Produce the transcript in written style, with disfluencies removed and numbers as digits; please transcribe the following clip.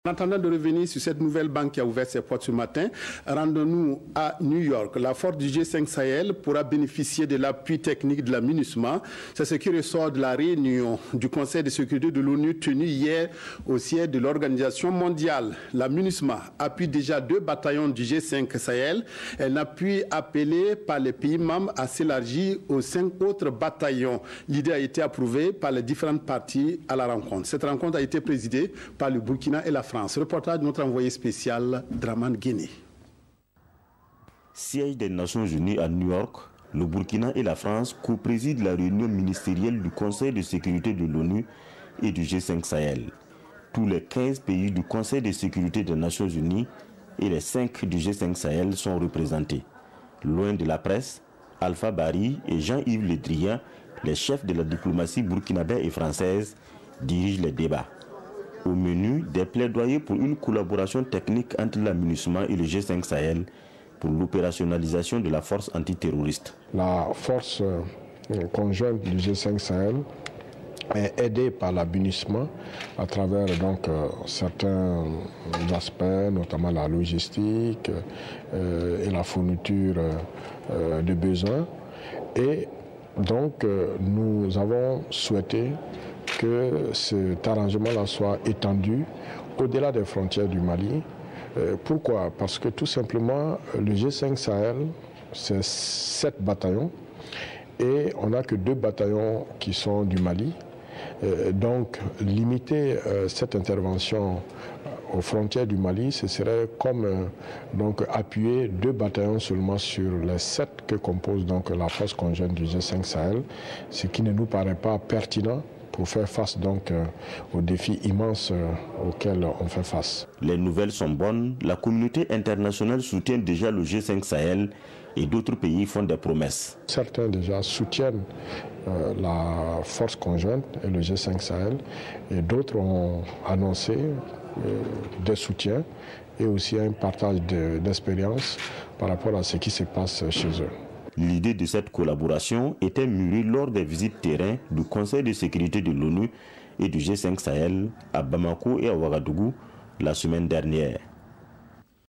En attendant de revenir sur cette nouvelle banque qui a ouvert ses portes ce matin, rendons-nous à New York. La force du G5 Sahel pourra bénéficier de l'appui technique de la MINUSMA. C'est ce qui ressort de la réunion du Conseil de sécurité de l'ONU tenue hier au siège de l'Organisation mondiale. La MINUSMA appuie déjà 2 bataillons du G5 Sahel. Elle appuie appelé par les pays membres à s'élargir aux 5 autres bataillons. L'idée a été approuvée par les différentes parties à la rencontre. Cette rencontre a été présidée par le Burkina et la France. Reportage de notre envoyé spécial, Draman Guéné. Siège des Nations Unies à New York, le Burkina et la France co-président la réunion ministérielle du Conseil de sécurité de l'ONU et du G5 Sahel. Tous les 15 pays du Conseil de sécurité des Nations Unies et les 5 du G5 Sahel sont représentés. Loin de la presse, Alpha Bari et Jean-Yves Le Drian, les chefs de la diplomatie burkinabé et française, dirigent les débats. Au menu, des plaidoyers pour une collaboration technique entre la MINUSMA et le G5 Sahel pour l'opérationnalisation de la force antiterroriste. La force conjointe du G5 Sahel est aidée par la MINUSMA à travers certains aspects, notamment la logistique et la fourniture de besoins. Et donc nous avons souhaité que cet arrangement-là soit étendu au-delà des frontières du Mali. Pourquoi? Parce que tout simplement, le G5 Sahel, c'est 7 bataillons et on n'a que 2 bataillons qui sont du Mali. Donc, limiter cette intervention aux frontières du Mali, ce serait comme appuyer 2 bataillons seulement sur les 7 que compose la force conjointe du G5 Sahel, ce qui ne nous paraît pas pertinent pour faire face aux défis immenses auxquels on fait face. Les nouvelles sont bonnes. La communauté internationale soutient déjà le G5 Sahel et d'autres pays font des promesses. Certains déjà soutiennent la force conjointe et le G5 Sahel et d'autres ont annoncé des soutiens et aussi un partage d'expérience par rapport à ce qui se passe chez eux. L'idée de cette collaboration était mûrie lors des visites terrain du Conseil de sécurité de l'ONU et du G5 Sahel à Bamako et à Ouagadougou la semaine dernière.